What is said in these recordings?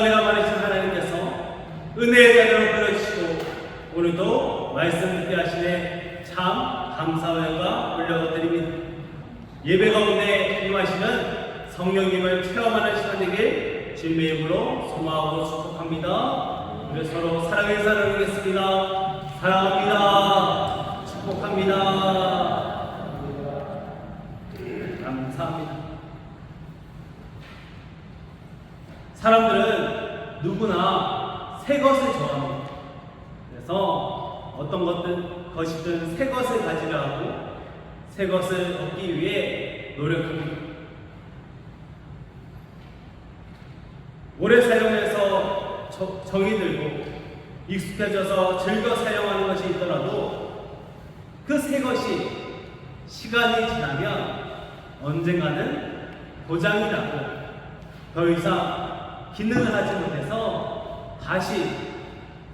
은혜가 많으신 하나님께서 은혜의 자녀로 불러주시고 오늘도 말씀 듣게 하시네 참 감사와 영광 올려드립니다. 예배 가운데 임하시는 성령님을 체험하는 시간 되길 주님의 이름으로 소망하고 축복합니다. 우리 서로 사랑의 인사를 나누겠습니다. 사랑합니다. 축복합니다. 감사합니다. 사람들은 누구나 새 것을 좋아합니다. 그래서 어떤 것이든 새 것을 가지려 하고 새 것을 얻기 위해 노력합니다. 오래 사용해서 정이 들고 익숙해져서 즐겨 사용하는 것이 있더라도 그 새 것이 시간이 지나면 언젠가는 고장이 나고 더 이상 기능을 하지 못해서 다시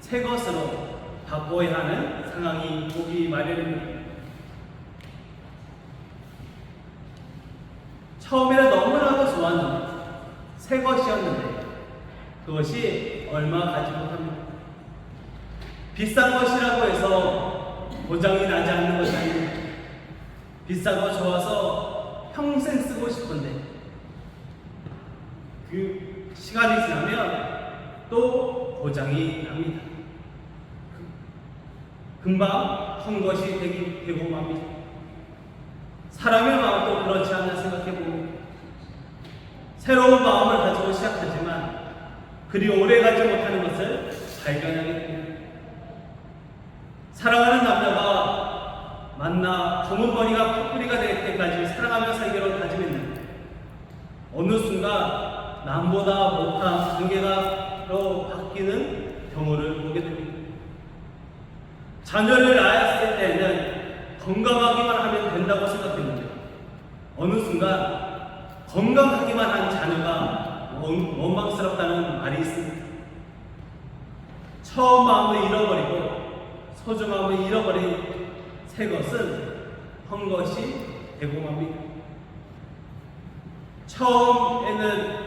새 것으로 바꿔야 하는 상황이 오기 마련입니다. 처음에는 너무나도 좋았는데 새 것이었는데 그것이 얼마 가지 못합니다. 비싼 것이라고 해서 고장이 나지 않는 것이 아닙니다. 비싼 거 좋아서 평생 쓰고 싶은데 그 시간이 지나면 또 고장이 납니다. 금방 헛것이 되고 맙니다. 사람의 마음도 그렇지 않나 생각해보면 새로운 마음을 가지고 시작하지만 그리 오래 가지 못하는 것을 발견하게 됩니다. 사랑하는 남자가 만나 조문머리가 팥뿌리가 될 때까지 사랑하며 살기로 다짐했는데 어느 순간 남보다 못한 관계가로 바뀌는 경우를 보게 됩니다. 자녀를 낳았을 때는 건강하기만 하면 된다고 생각했는데 어느 순간 건강하기만 한 자녀가 원망스럽다는 말이 있습니다. 처음 마음을 잃어버리고 소중함을 잃어버린 새 것은 헛것이 되고 맙니다. 처음에는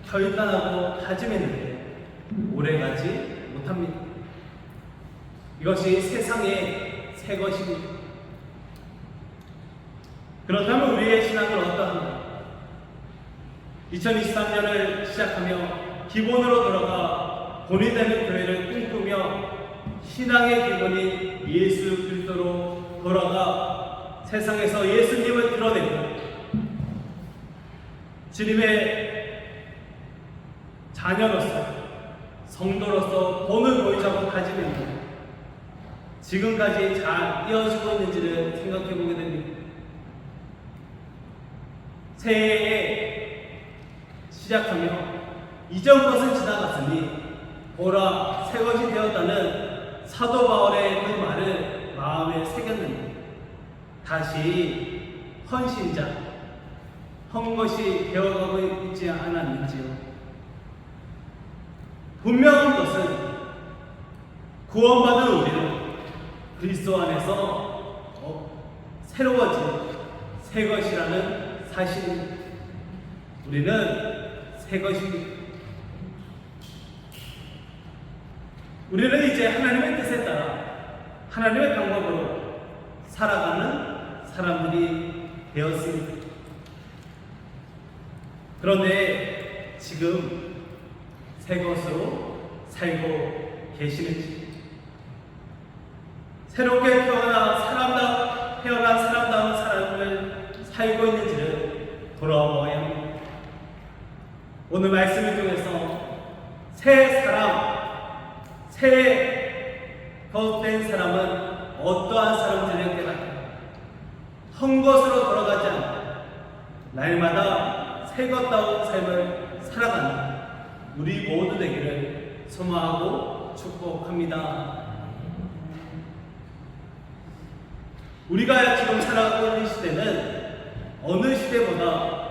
결단하고 다짐했는데 오래가지 못합니다. 이것이 세상의 새 것입니다. 그렇다면 우리의 신앙은 어떠한가? 2023년을 시작하며 기본으로 돌아가 본이 되는 교회를 꿈꾸며 신앙의 기본인 예수 그리스도로 돌아가 세상에서 예수님을 드러내고 주님의 자녀로서 성도로서 본을 보이자고 다짐했는데 지금까지 잘 이어지고 있는지를 생각해보게 됩니다. 새해에 시작하며 이전 것은 지나갔으니 보라 새 것이 되었다는 사도 바울의 그 말을 마음에 새겼는데 다시 헌신자, 헛것이 되어가고 있지 않았는지요. 분명한 것은 구원받은 우리는 그리스도 안에서 새로워진 새 것이라는 사실입니다. 우리는 새 것입니다. 우리는 이제 하나님의 뜻에 따라 하나님의 방법으로 살아가는 사람들이 되었습니다. 그런데 지금 새 것으로 살고 계시는지 새롭게 태어난 사람다운 삶을 살고 있는지를 돌아보아야 합니다. 오늘 말씀을 통해서 새 된 사람은 어떠한 사람들을 깨닫고 헛것으로 돌아가지 않고 날마다 새 것다운 삶을 살아가는 우리 모두 되기를 소망하고 축복합니다. 우리가 지금 살아가고 있는 시대는 어느 시대보다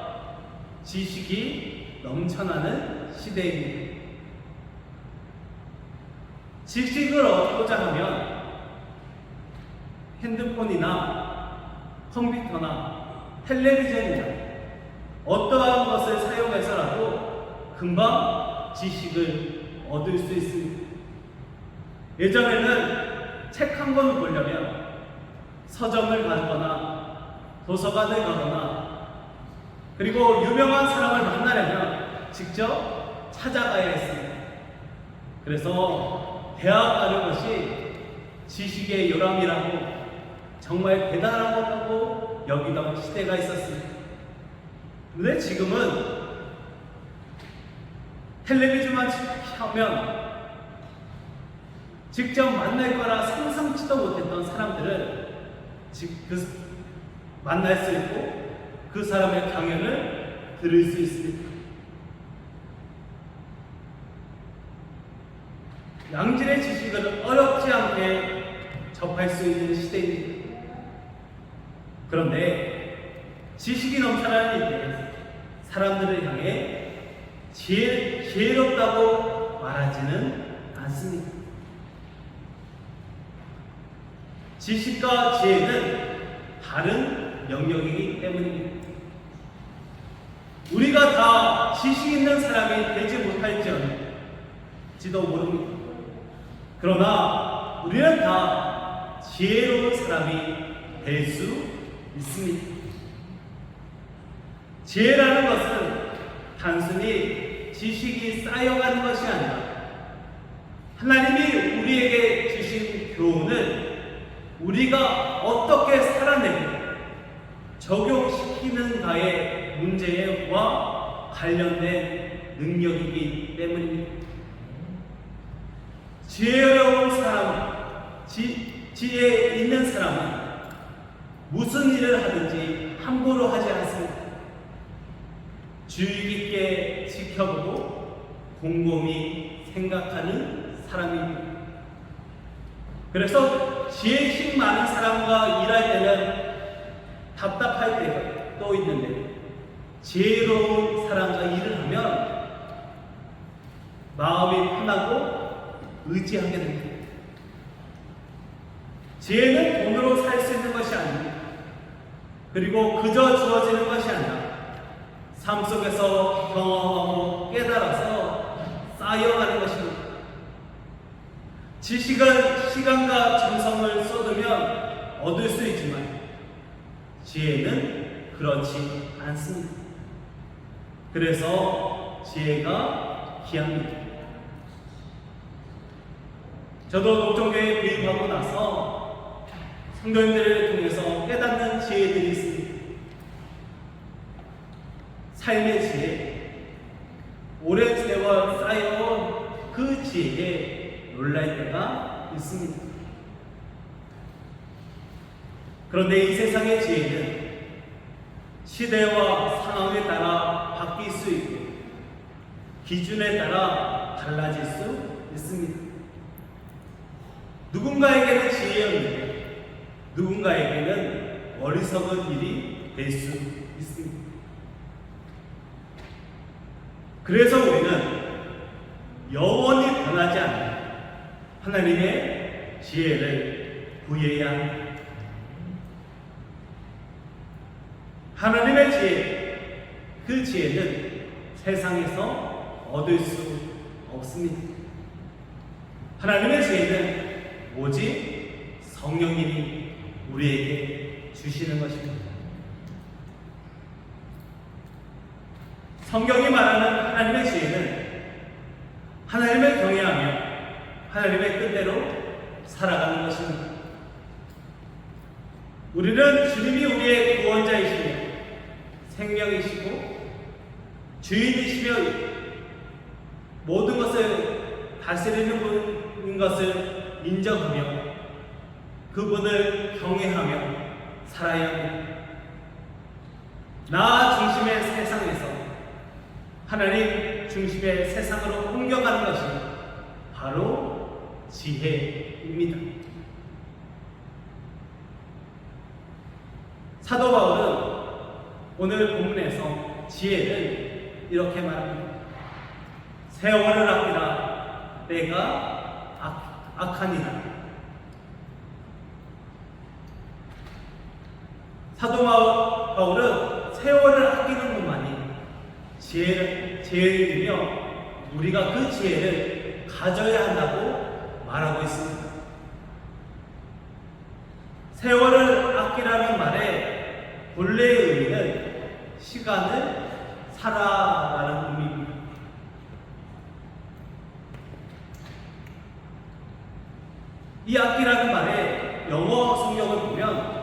지식이 넘쳐나는 시대입니다. 지식을 얻고자 하면 핸드폰이나 컴퓨터나 텔레비전이나 어떠한 것을 사용해서라도 금방 지식을 얻을 수 있습니다. 예전에는 책 한 권 보려면 서점을 가거나 도서관을 가거나 그리고 유명한 사람을 만나려면 직접 찾아가야 했습니다. 그래서 대학 가는 것이 지식의 요람이라고 정말 대단한 것이라고 여기던 시대가 있었습니다. 근데 지금은 텔레비전만 켜면 직접 만날 거라 상상치도 못했던 사람들을 만날 수 있고 그 사람의 강연을 들을 수 있습니다. 양질의 지식을 어렵지 않게 접할 수 있는 시대입니다. 그런데 지식이 넘쳐나는 이때 사람들을 향해 지혜롭다고 말하지는 않습니다. 지식과 지혜는 다른 영역이기 때문입니다. 우리가 다 지식 있는 사람이 되지 못할지도 모릅니다. 그러나 우리는 다 지혜로운 사람이 될 수 있습니다. 지혜라는 것은 단순히 지식이 쌓여가는 것이 아니라 하나님이 우리에게 주신 교훈을 우리가 어떻게 살아내고 적용시키는가의 문제와 관련된 능력이기 때문입니다. 지혜로운 사람, 지혜 있는 사람은 무슨 일을 하든지 함부로 하지 않습니다. 주의 깊게 지켜보고 곰곰이 생각하는 사람입니다. 그래서 지혜심 많은 사람과 일할 때는 답답할 때가 또 있는데 지혜로운 사람과 일을 하면 마음이 편하고 의지하게 됩니다. 지혜는 돈으로 살 수 있는 것이 아닙니다. 그리고 그저 주어지는 것이 아니라 삶 속에서 경험하고 깨달아서 쌓여가는 것입니다. 지식은 시간과 정성을 쏟으면 얻을 수 있지만 지혜는 그렇지 않습니다. 그래서 지혜가 귀합니다. 저도 녹종교에 구입하고 나서 성도님들을 통해서 깨닫는 지혜들이 있습니다. 삶의 지혜, 오랜 세월 쌓여온 그 지혜에 놀랄 때가 있습니다. 그런데 이 세상의 지혜는 시대와 상황에 따라 바뀔 수 있고 기준에 따라 달라질 수 있습니다. 누군가에게는 지혜였는데 누군가에게는 어리석은 일이 될 수 있습니다. 그래서 우리는 영원히 변하지 않는 하나님의 지혜를 구해야 합니다. 하나님의 지혜, 그 지혜는 세상에서 얻을 수 없습니다. 하나님의 지혜는 오직 성령님이 우리에게 주시는 것입니다. 성경이 말하는 하나님의 지혜는 하나님을 경외하며 하나님의 뜻대로 살아가는 것입니다. 우리는 주님이 우리의 구원자이시며 생명이시고 주인이시며 모든 것을 다스리는 분인 것을 인정하며 그분을 경외하며 살아야 합니다. 나 중심의 세상에서 하나님 중심의 세상으로 옮겨가는 것이 바로 지혜입니다. 사도 바울은 오늘 본문에서 지혜를 이렇게 말합니다. 세월을 아끼라 때가 악하니라. 사도 바울은 세월을 아끼는 것만이 지혜를 이며 우리가 그 지혜를 가져야 한다고 말하고 있습니다. 세월을 아끼라는 말의 본래의 의미는 시간을 살아라는 의미입니다. 이 아끼라는 말의 영어 성경을 보면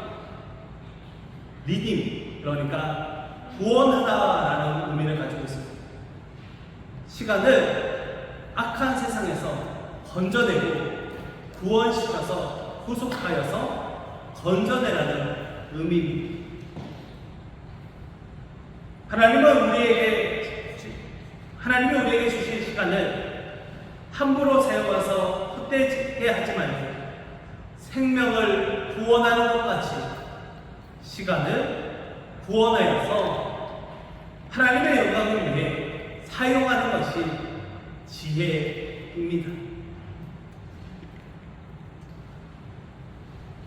리딩, 그러니까 구원하다라는 의미를 가지고 있습니다. 시간을 악한 세상에서 건져내고 구원시켜서 구속하여서 건져내라는 의미입니다. 하나님이 우리에게 주신 시간을 함부로 사용해서 헛되게 하지 말고 생명을 구원하는 것 같이 시간을 구원하여서 하나님의 영광을 위해 사용하는 것이 지혜입니다.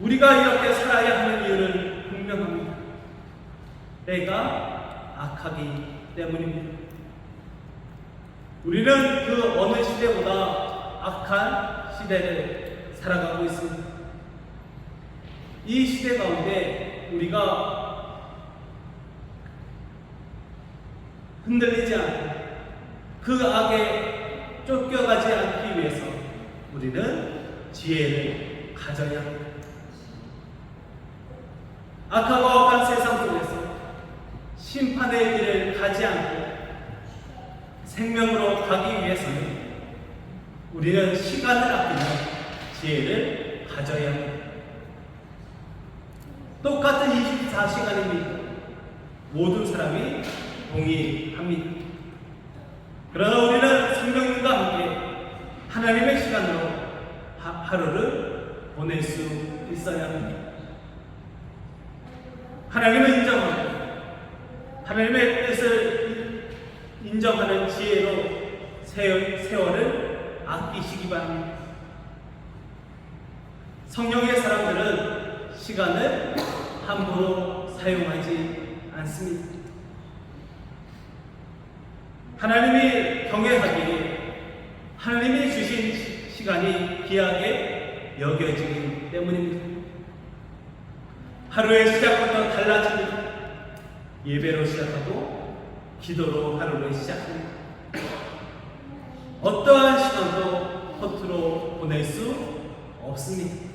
우리가 이렇게 살아야 하는 이유는 분명합니다. 때가 악하기 때문입니다. 우리는 그 어느 시대보다 악한 시대를 살아가고 있습니다. 이 시대 가운데 우리가 흔들리지 않고 그 악에 쫓겨가지 않기 위해서 우리는 지혜를 가져야 합니다. 악하고 악한 세상 속에서 심판의 길을 가지 않고 생명으로 가기 위해서는 우리는 시간을 아끼며 지혜를 가져야 합니다. 똑같은 24시간입니다. 모든 사람이 동의합니다. 그러나 우리는 성령님과 함께 하나님의 시간으로 하루를 보낼 수 있어야 합니다. 하나님을 인정하고 하나님의 뜻을 인정하는 지혜로 세월을 아끼시기 바랍니다. 성령의 사람들은 시간을 함부로 사용하지 않습니다. 하나님이 경외하기에 하나님이 주신 시간이 귀하게 여겨지기 때문입니다. 하루의 시작부터 달라집니다. 예배로 시작하고 기도로 하루를 시작합니다. 어떠한 시간도 허투루 보낼 수 없습니다.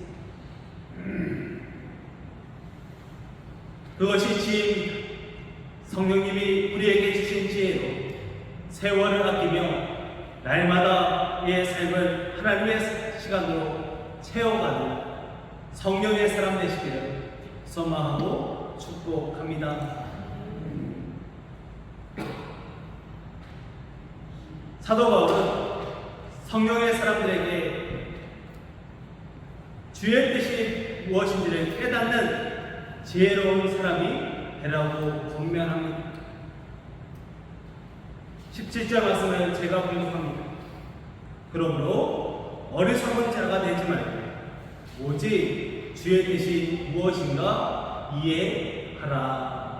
그것이 지혜입니다. 성령님이 우리에게 주신 지혜로 세월을 아끼며 날마다의 삶을 하나님의 시간으로 채워가는 성령의 사람 되시기를 소망하고 축복합니다. 사도 바울은 성령의 사람들에게 주의 뜻이 무엇인지를 깨닫는 지혜로운 사람이 되라고 권면합니다. 17절 말씀을 제가 분석합니다. 그러므로 어리석은 자가 되지 말고 오직 주의 뜻이 무엇인가 이해하라.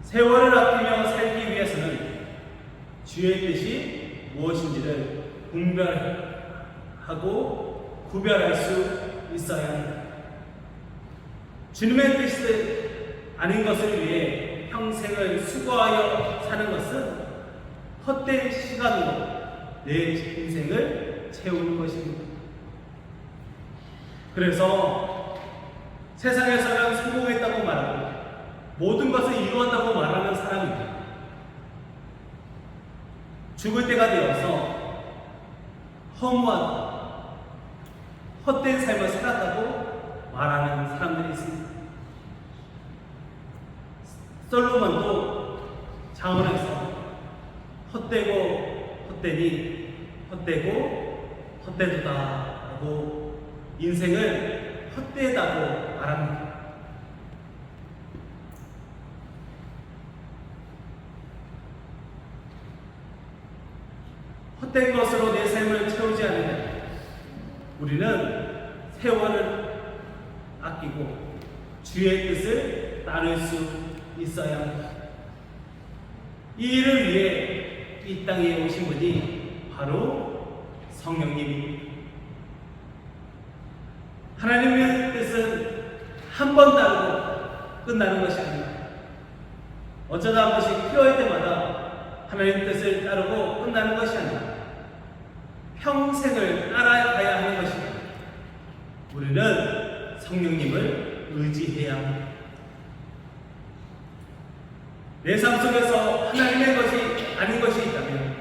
세월을 아끼며 살기 위해서는 주의 뜻이 무엇인지를 분별하고 구별할 수 있어야 합니다. 주님의 뜻이 아닌 것을 위해 평생을 수고하여 사는 것은 헛된 시간으로 내 인생을 채우는 것입니다. 그래서 세상에서는 성공했다고 말하고 모든 것을 이루었다고 말하는 사람입니다. 죽을 때가 되어서 허무하다, 헛된 삶을 살았다고 말하는 사람들이 있습니다. 솔로몬도 잠언에서 헛되고 헛되니 헛되고 헛되도다 라고 인생을 헛되다고 말합니다. 헛된 것으로 내 삶을 채우지 않으면 우리는 세월을 아끼고 주의 뜻을 따를 수 있어야 합니다. 이 일을 위해 이 땅에 오신 분이 바로 성령님입니다. 하나님의 뜻은 한 번 따르고 끝나는 것이 아닙니다. 어쩌다 한 번씩 필요할 때마다 하나님의 뜻을 따르고 끝나는 것이 아닙니다. 평생을 따라가야 하는 것입니다. 우리는 성령님을 의지해야 합니다. 내 삶 속에서 하나님의 것이 아닌 것이 있다면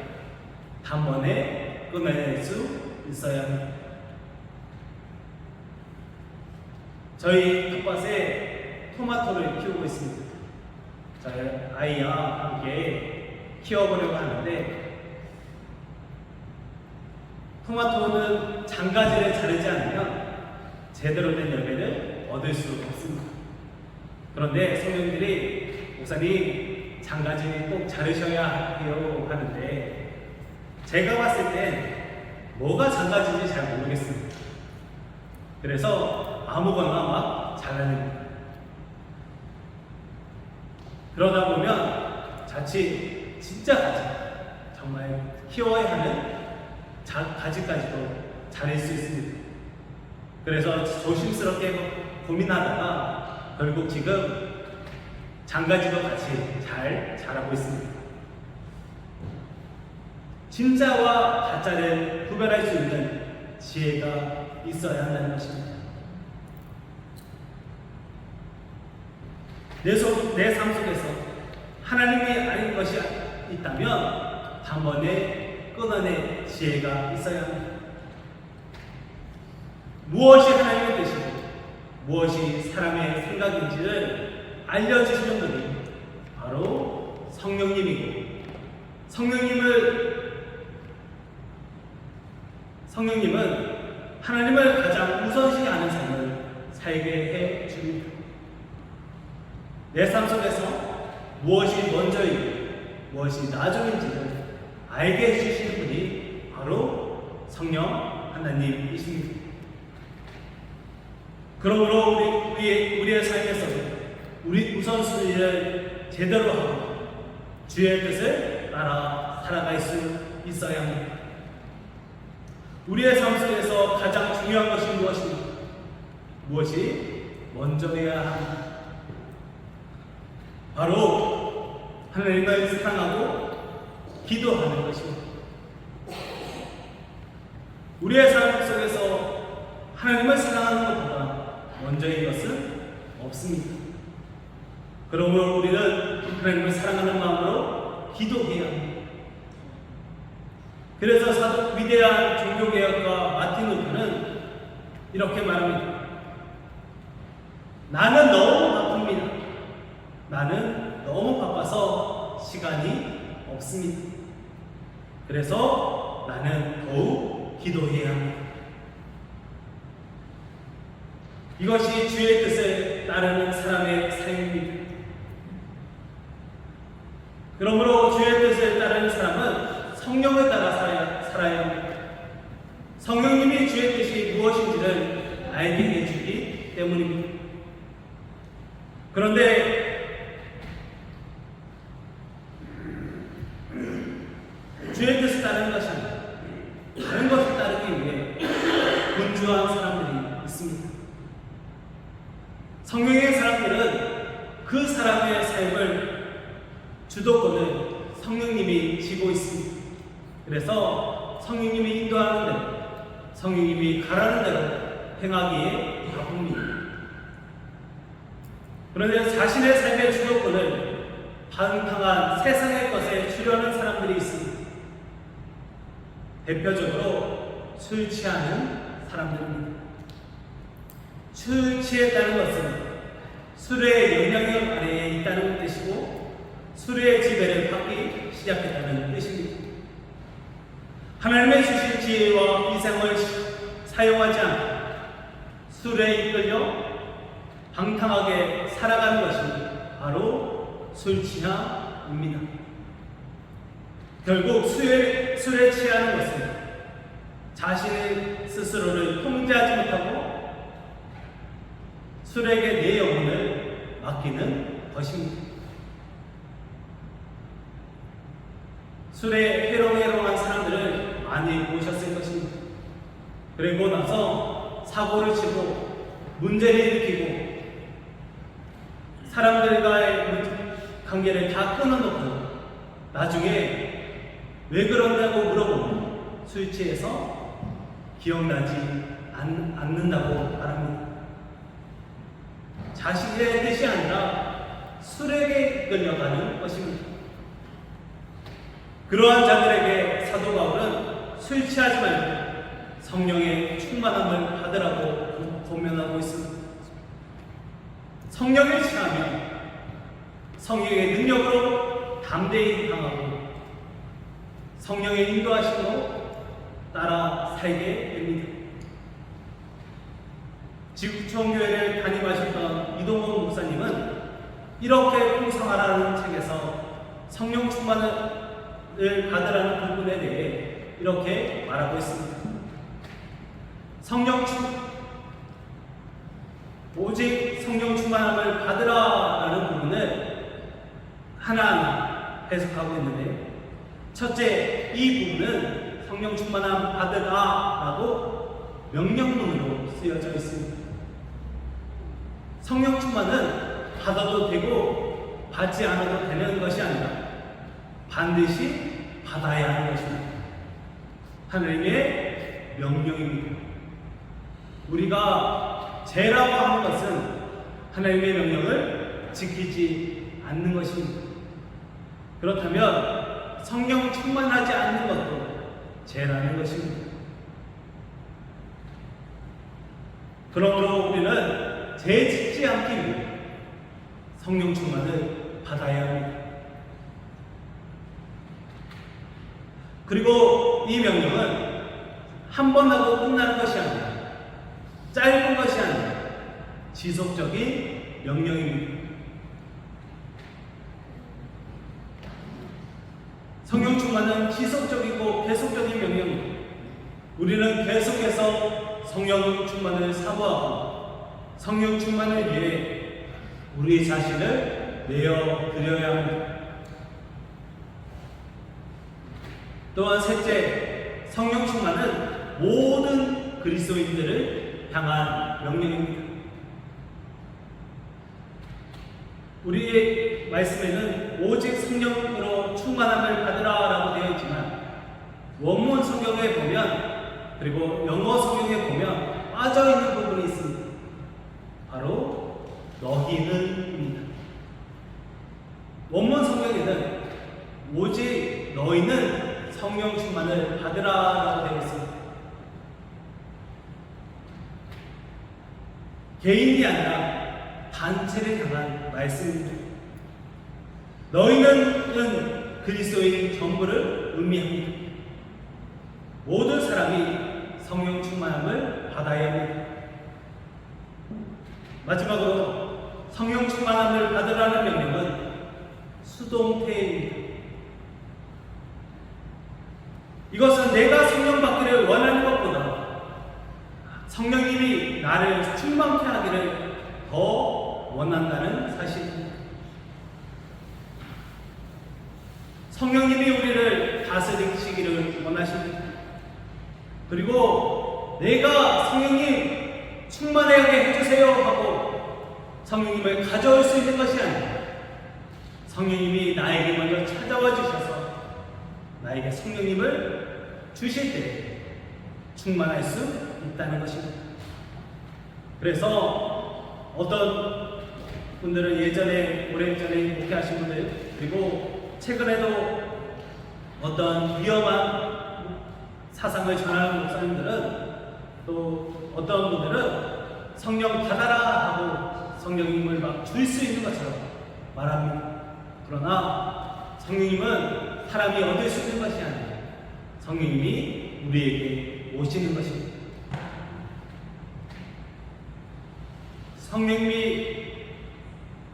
단번에 끊어낼 수 있어야 합니다. 저희 텃밭에 토마토를 키우고 있습니다. 저희 아이와 함께 키워보려고 하는데 토마토는 장가지를 자르지 않으면 제대로 된 열매를 얻을 수 없습니다. 그런데 성령들이 목사님 장가지 꼭 자르셔야 해요 하는데 제가 봤을 땐 뭐가 장가지인지 잘 모르겠습니다. 그래서 아무거나 막 잘라냅니다. 그러다 보면 자칫 진짜 가지, 정말 키워야 하는 가지까지도 자랄 수 있습니다. 그래서 조심스럽게 고민하다가 결국 지금 장가지도 같이 잘 자라고 있습니다. 진짜와 가짜를 구별할 수 있는 지혜가 있어야 한다는 것입니다. 내 삶 속에서 하나님이 아닌 것이 있다면 단번에 끊어낼 지혜가 있어야 합니다. 무엇이 하나님의 뜻이고 무엇이 사람의 생각인지를 알려주시는 분이 바로 성령님이고 성령님은 하나님을 가장 우선시하는 삶을 살게 해 줍니다. 내 삶 속에서 무엇이 먼저이고 무엇이 나중인지를 알게 해주시는 분이 바로 성령 하나님이십니다. 그러므로 우리의 삶에서도 우리 우선순위를 제대로 하고 주의 뜻을 따라 살아갈 수 있어야 합니다. 우리의 삶 속에서 가장 중요한 것이 무엇입니까? 무엇이 먼저여야 합니다. 바로 하나님을 사랑하고 기도하는 것입니다. 우리의 삶 속에서 하나님을 사랑하는 것보다 먼저인 것은 없습니다. 그러므로 우리는 하나님을 사랑하는 마음으로 기도해야 합니다. 그래서 위대한 종교개혁가 마틴 루터는 이렇게 말합니다. 나는 너무 바쁩니다. 나는 너무 바빠서 시간이 없습니다. 그래서 나는 더욱 기도해야 합니다. 이것이 주의 뜻을 따르는 사람의 삶입니다. 그러므로 주의 뜻을 따르는 사람은 성령을 따라 살아야 합니다. 성령님이 주의 뜻이 무엇인지를 알게 해주기 때문입니다. 그런데 주의 뜻을 따르는 것이 아니라 다른 것을 따르기 위해 분주한 사람들이 있습니다. 성령의 사람들은 그 사람의 삶을 주도권을 성령님이 쥐고 있습니다. 그래서 성령님이 인도하는 대로, 성령님이 가라는 대로 행하기에 바쁩니다. 그런데 자신의 삶의 주도권을 방탕한 세상의 것에 주려는 사람들이 있습니다. 대표적으로 술 취하는 사람들입니다. 술 취했다는 것은 술의 영향력 아래에 있다는 뜻이고 술의 지배를 받기 시작했다는 뜻입니다. 하나님의 주신 지혜와 이성을 사용하지 않고 술에 이끌려 방탕하게 살아가는 것이 바로 술 취함입니다. 결국 술에 취하는 것은 자신의 스스로를 통제하지 못하고 술에게 내 영혼을 맡기는 것입니다. 술에 해롱해롱한 사람들을 많이 보셨을 것입니다. 그리고 나서 사고를 치고 문제를 일으키고 사람들과의 관계를 다 끊어놓고 나중에 왜 그러냐고 물어보면 술 취해서 기억나지 않는다고 말합니다. 자신의 뜻이 아니라 술에게 끌려가는 것입니다. 그러한 자들에게 사도 바울은 술 취하지 말고 성령의 충만함을 받으라고 권면하고 있습니다. 성령을 취하면 성령의 능력으로 담대히 강하고 성령의 인도하심으로 따라 살게 됩니다. 지구촌교회를 담임하셨던 이동원 목사님은 이렇게 풍성하라는 책에서 성령 충만을 받으라는 부분에 대해 이렇게 말하고 있습니다. 오직 성령 충만함을 받으라라는 부분을 하나하나 해석하고 있는데, 첫째, 이 부분은 성령 충만함 받으라라고 명령문으로 쓰여져 있습니다. 성령 충만은 받아도 되고 받지 않아도 되는 것이 아니라 반드시 받아야 하는 것입니다. 하나님의 명령입니다. 우리가 죄라고 하는 것은 하나님의 명령을 지키지 않는 것입니다. 그렇다면 성령 충만하지 않는 것도 죄라는 것입니다. 그러므로 우리는 죄 짓지 않기 위해 성령 충만을 받아야 합니다. 그리고 이 명령은 한 번 하고 끝나는 것이 아니라 짧은 것이 아니라 지속적인 명령입니다. 성령 충만은 지속적이고 계속적인 명령입니다. 우리는 계속해서 성령 충만을 사모하고 성령 충만을 위해 우리 자신을 내어 드려야 합니다. 또한 셋째, 성령 충만은 모든 그리스도인들을 향한 명령입니다. 우리의 말씀에는 오직 성령으로 충만함을 받으라라고 되어 있지만 원문 성경에 보면, 그리고 영어 성경에 보면 빠져있는 부분이 있습니다. 바로 너희는입니다. 원문 성경에는 오직 너희는 성령 충만을 받으라라고 되어 있습니다. 개인이 아니라 단체를 향한 말씀입니다. 너희는 그리스도인 전부를 의미합니다. 모든 사람이 성령 충만함을 받아야 합니다. 마지막으로 성령 충만함을 받으라는 명령은 수동태입니다. 이것은 내가 성령 받기를 원하는 것보다 성령님이 나를 충만케 하기를 더 원한다는 사실입니다. 성령님이 우리를 다스리시기를 원하십니다. 그리고 내가 성령님 충만하게 해주세요 하고 성령님을 가져올 수 있는 것이 아니라 성령님이 나에게 먼저 찾아와 주셔서 나에게 성령님을 주실 때 충만할 수 있다는 것입니다. 그래서 어떤 분들은 예전에, 오래전에 목회하신 분들, 그리고 최근에도 어떤 위험한 사상을 전하는 목사님들은, 또 어떤 분들은 성령 받아라 하고 성령님을 막 줄 수 있는 것처럼 말합니다. 그러나 성령님은 사람이 얻을 수 있는 것이 아니라 성령님이 우리에게 오시는 것입니다. 성령님이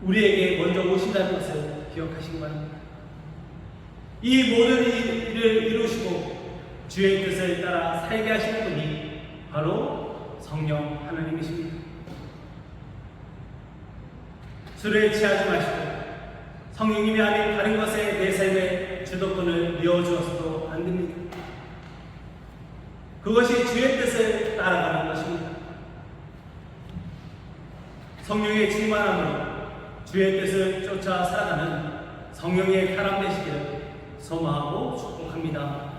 우리에게 먼저 오신다는 것을 기억하시기 바랍니다. 이 모든 일을 이루시고 주의 뜻을 따라 살게 하시는 분이 바로 성령 하나님이십니다. 술에 취하지 마시고 성령님이 아닌 다른 것에 내 삶의 주도권을 이어주어서도 안 됩니다. 그것이 주의 뜻을 따라가는 것입니다. 성령의 충만함으로 주의 뜻을 쫓아 살아가는 성령의 사람 되시기를 소망하고 축복합니다.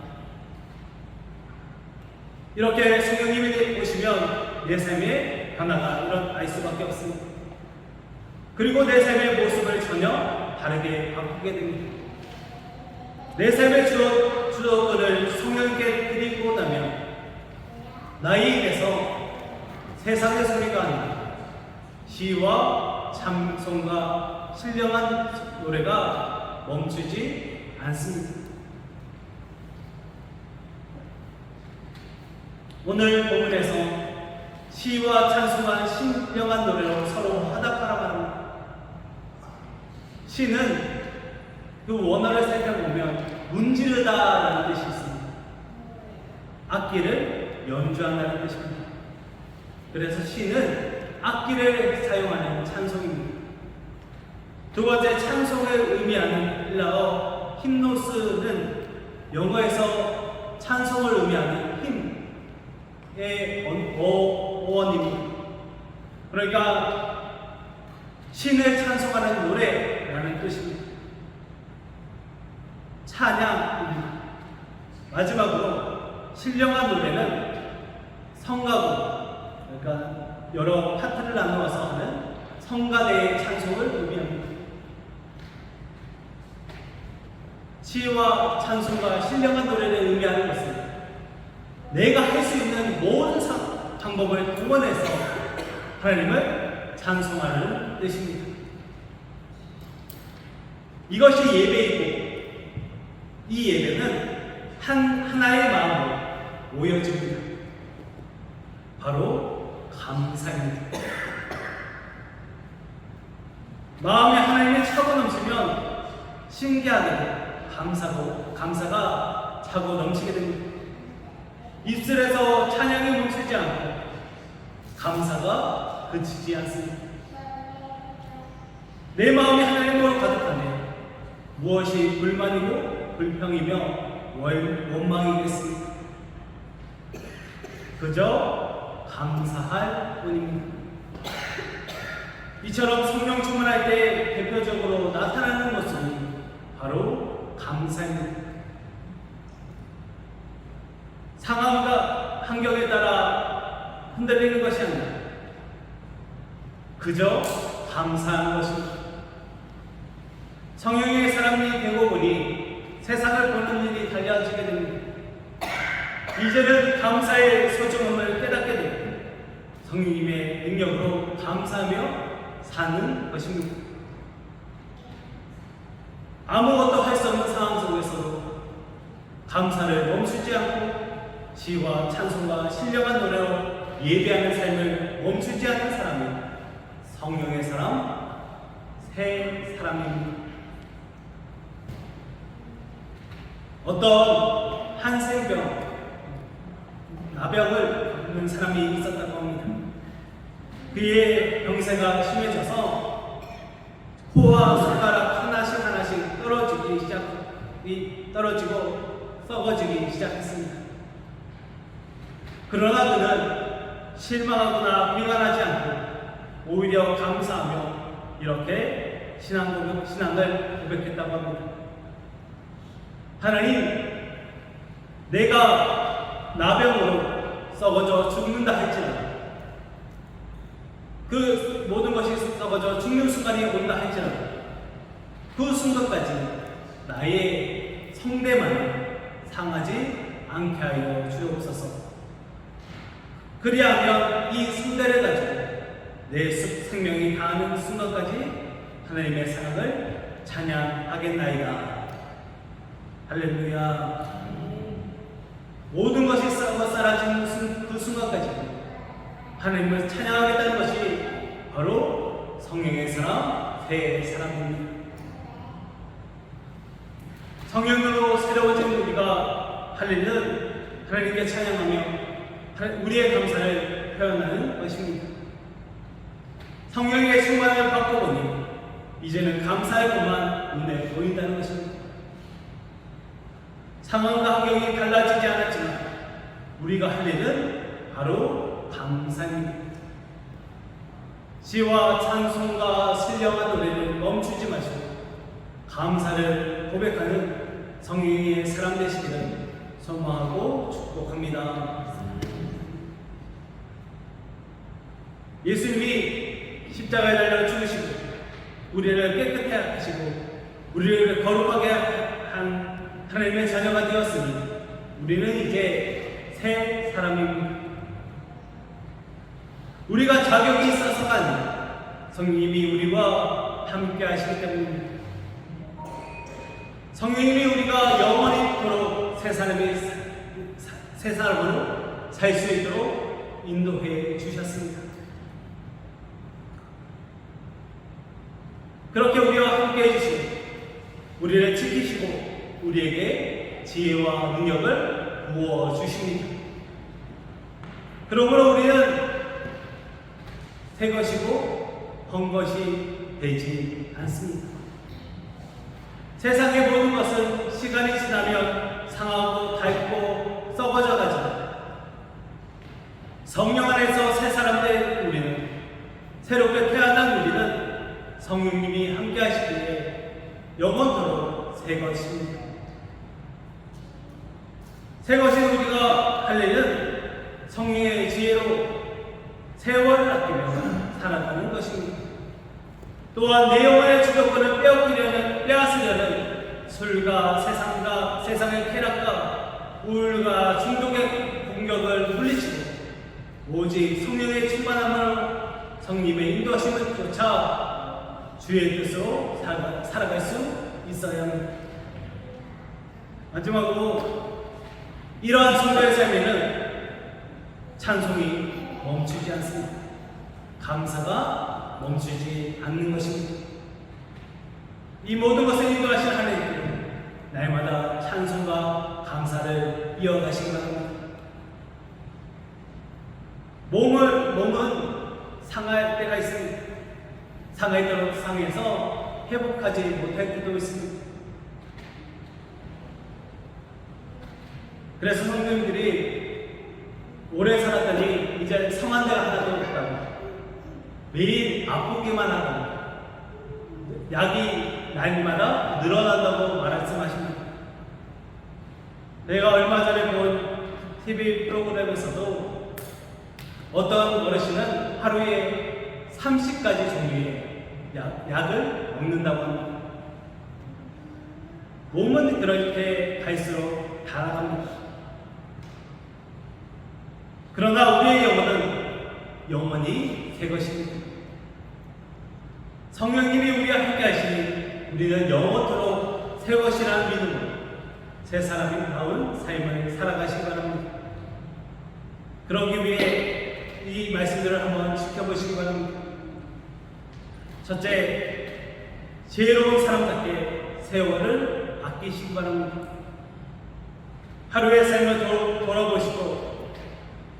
이렇게 성령님이 오시면 내 삶의 변화가 일어날 수밖에 없습니다. 그리고 내 삶의 모습을 전혀 다르게 바꾸게 됩니다. 내 삶의 주어를 성령께 드리고 나면 나의 입에서 세상의 소리가 아니라 시와 찬송과 신령한 노래가 멈추지 않습니다. 오늘 본문에서 시와 찬송과 신령한 노래로 서로 화답하라 말합니다. 시는 그 원어를 살펴보면 문지르다라는 뜻이 있습니다. 악기를 연주한다는 뜻입니다. 그래서 시는 악기를 사용하는 찬송입니다. 두 번째, 찬송을 의미하는 헬라어 힘노스는 영어에서 찬송을 의미하는 힘의 어원입니다. 그러니까 신을 찬송하는 노래라는 뜻입니다. 찬양입니다. 마지막으로 신령한 노래는 성가구, 그러니까 여러 파트를 나누어서 하는 성가대의 찬송을 의미합니다. 시와 찬송과 신령한 노래를 의미하는 것은 내가 할 수 있는 모든 방법을 동원해서 하나님을 찬송하는 뜻입니다. 이것이 예배이고 이 예배는 하나의 마음으로 모여집니다. 바로 감사입니다. 마음에 하나님이 차고 넘치면 신기하게도 감사가 차고 넘치게 됩니다. 입술에서 찬양이 멈추지 않고 감사가 그치지 않습니다. 내 마음이 하나님으로 가득하네 무엇이 불만이고 불평이며 원망이겠습니까? 그저 감사할 뿐입니다. 이처럼 성령 충만할 때 대표적으로 나타나는 모습이 바로 감사입니다. 상황과 환경에 따라 흔들리는 것이 아니라 그저 감사하는 것입니다. 성령의 사람이 되고 보니 세상을 보는 일이 달라지게 됩니다. 이제는 감사의 소중함을 깨닫게 되고 성령님의 능력으로 감사하며 사는 것입니다. 아무것도 할 수 없는 상황 속에서도 감사를 멈추지 않고 시와 찬송과 신령한 노래로 예배하는 삶을 멈추지 않는 사람이 성령의 사람, 새 사람입니다. 어떤 한센병, 나병을 겪는 사람이 있었다고 합니다. 그의 병세가 심해져서 코와 손가락 하나씩 떨어지고 썩어지기 시작했습니다. 그러나 그는 실망하거나 비관하지 않고 오히려 감사하며 이렇게 신앙을 고백했다고 합니다. 하나님, 내가 나병으로 썩어져 죽는다 할지라도 그 모든 것이 썩어져 죽는 순간이 온다 할지라도 그 순간까지 나의 성대만을 상하지 않게 하여 주옵소서. 그리하면 이 성대를 가지고 내 생명이 다하는 순간까지 하나님의 사랑을 찬양하겠나이다. 할렐루야. 모든 것이 썩어 사라지는 그 순간까지 하나님을 찬양하겠다는 것이 바로 성령의 사람, 새 사람입니다. 성령으로 새로워진 우리가 할렐루야 하나님께 찬양하며 우리의 감사를 표현하는 것입니다. 성령의 충만을 받고 보니 이제는 감사할 것만 눈에 보인다는 것입니다. 상황과 환경이 달라지지 않았지만 우리가 할 일은 바로 감사입니다. 시와 찬송과 신령한 노래를 멈추지 마시고 감사를 고백하는 성령의 사람 되시기를 소망하고 축복합니다. 예수님이 십자가에 달려 죽으시고 우리를 깨끗하게 하시고 우리를 거룩하게 한 하나님의 자녀가 되었으니 우리는 이제 새 사람입니다. 우리가 자격이 있어서가 아니라 성령님이 우리와 함께 하시기 때문입니다. 성령님이 우리가 영원히도록 새 사람으로 살 수 있도록 인도해 주셨습니다. 그렇게 우리와 함께 해주시고 우리를 지키시고 우리에게 지혜와 능력을 부어 주십니다. 그러므로 우리는 새 것이고 헌 것이 되지 않습니다. 세상의 모든 것은 시간이 지나면 상하고 닳고 썩어져 가지만 성령 안에서 새 사람 된 우리는, 새롭게 태어난 우리는 성령님이 함께 하시기에 영원토록 새 것입니다. 새 것인 우리가 할 일은 성령의 지혜로 세월을 아끼며 살아가는 것입니다. 또한 내 영혼의 주도권을 빼앗으려는 술과 세상의 쾌락과 우울과 중독의 공격을 물리치고 오직 성령의 충만함으로 성님의 인도하심을 쫓아 주의 뜻으로 살아갈 수 있어야 합니다. 마지막으로 이러한 성도의 삶에는 찬송이 멈추지 않습니다. 감사가 멈추지 않는 것입니다. 이 모든 것을 인도하신 하나님께는 날마다 찬송과 감사를 이어가시기 바랍니다. 몸은 상할 때가 있습니다. 상하도록 상해서 회복하지 못할 때도 있습니다. 그래서 성도님들이 오래 살았더니 이제 성한 데가 하나도 없다고 매일 아프기만 하고 약이 날마다 늘어난다고 말씀하십니다. 내가 얼마 전에 본 TV 프로그램에서도 어떤 어르신은 하루에 30가지 종류의 약을 먹는다고 합니다. 몸은 그렇게 갈수록 달아갑니다. 그러나 우리의 영혼은 영원히 새 것입니다. 성령님이 우리와 함께 하시니 우리는 영원토록 새 것이라는 믿음으로 새 사람이 나온 삶을 살아가시기 바랍니다. 그러기 위해 이 말씀들을 한번 지켜보시기 바랍니다. 첫째, 지혜로운 사람답게 세월을 아끼시기 바랍니다. 하루의 삶을 돌아보시고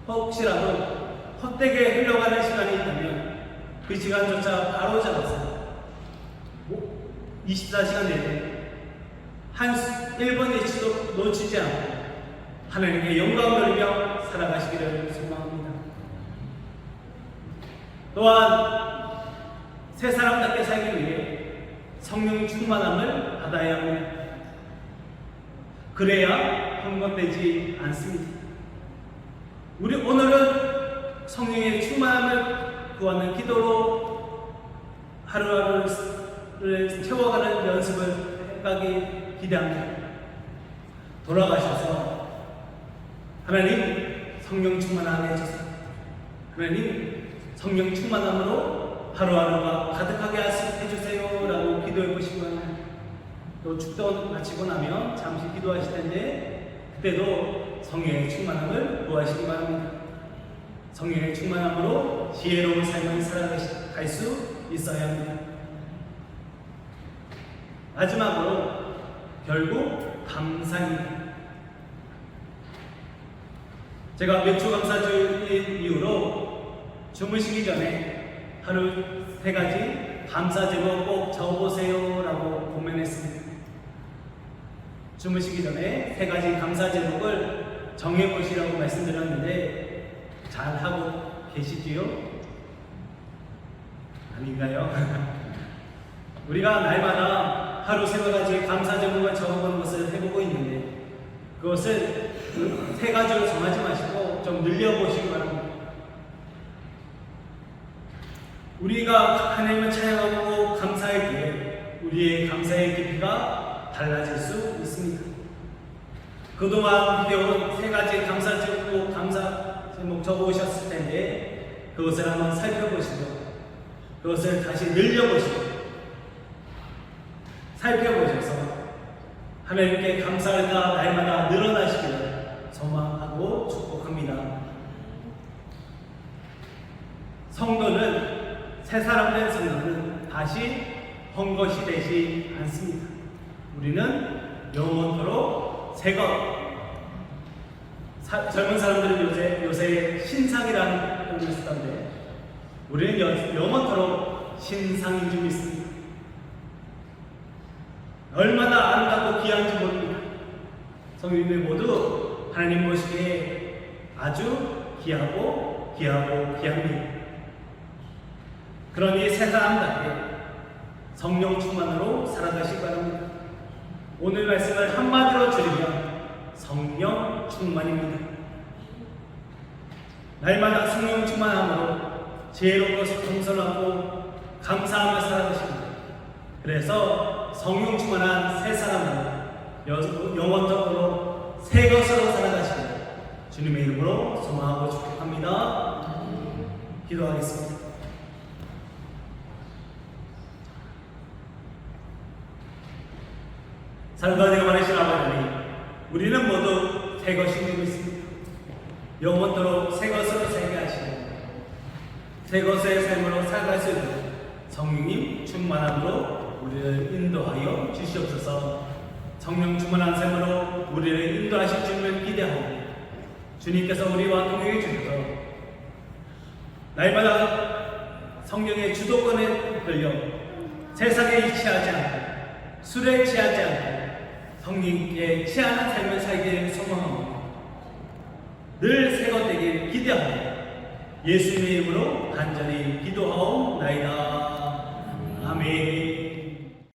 혹시라도 헛되게 흘러가는 시간이 있다면 그 시간조차 바로 잡아서 24시간 내내 한 1분 일치도 놓치지 않고 하나님께 영광을 돌리며 살아가시기를 소망합니다. 또한 새 사람답게 살기 위해 성령 충만함을 받아야 합니다. 그래야 헛것되지 않습니다. 우리 오늘은 성령의 충만함을 구하는 기도로 하루하루를 채워가는 연습을 해가기 기대합니다. 돌아가셔서 하나님 성령 충만하게 해주세요. 하나님 성령 충만함으로 하루하루가 가득하게 해주세요 라고 기도해 보시면 또 축도 마치고 나면 잠시 기도하실 텐데 그때도 성령의 충만함을 구하시기 바랍니다. 성령의 충만함으로 지혜로운 삶을 살아갈 수 있어야 합니다. 마지막으로 결국 감사입니다. 제가 몇 주 감사주일 이후로 주무시기 전에 하루 3가지 감사 제목 꼭 적어보세요 라고 고민했습니다. 주무시기 전에 세 가지 감사 제목을 정해보시라고 말씀드렸는데 잘 하고 계시지요? 아닌가요? 우리가 날마다 하루 세 가지 감사 제목을 적어보는 것을 해보고 있는데 그것을 세 가지로 정하지 마시고 좀 늘려보시기 바랍니다. 우리가 하나님을 찬양하고 감사할 때 우리의 감사의 깊이가 달라질 수 있습니다. 그동안 배운 세 가지 감사 제목 적어오셨을 텐데 그것을 한번 살펴보시고 그것을 다시 늘려보시고 살펴보셔서 하나님께 감사가 날마다 늘어나시기를 소망하고 축복합니다. 성도는 새 사람 된 성도는 다시 헛것이 되지 않습니다. 우리는 영원토록 새것. 젊은 사람들은 요새 신상이라는 표현을 쓰던데 우리는 영원토록 신상인 줄 믿습니다. 얼마나 아름답고 귀한지 모릅니다. 성도님들 모두 하나님 보시기에 아주 귀합니다. 그러니 새 사람답게 성령 충만으로 살아가시기 바랍니다. 오늘 말씀을 한마디로 줄이면 성령 충만입니다. 날마다 성령 충만함으로 지혜롭고 겸손하고 감사하며 살아가십니다. 그래서 성령 충만한 새 사람으로 영원적으로 새 것으로 살아가시길 주님의 이름으로 소망하고 축복합니다. 기도하겠습니다. 살가되고 많으신 아버지, 우리는 모두 새 것인 줄 믿습니다. 영원토록 새 것으로 살게 하시고 새 것의 삶으로 살아갈 수 있도록 성령님 충만함으로 우리를 인도하여 주시옵소서. 성령 충만한 삶으로 우리를 인도하실 줄을 기대하고 주님께서 우리와 동행해 주셔서 날마다 성령의 주도권에 걸려 세상에 취하지 않고 술에 취하지 않고 성령께 취하는 삶을 살기를 소망하고 늘 새것 되길 기대하고 예수님의 이름으로 간절히 기도하옵나이다. 아멘.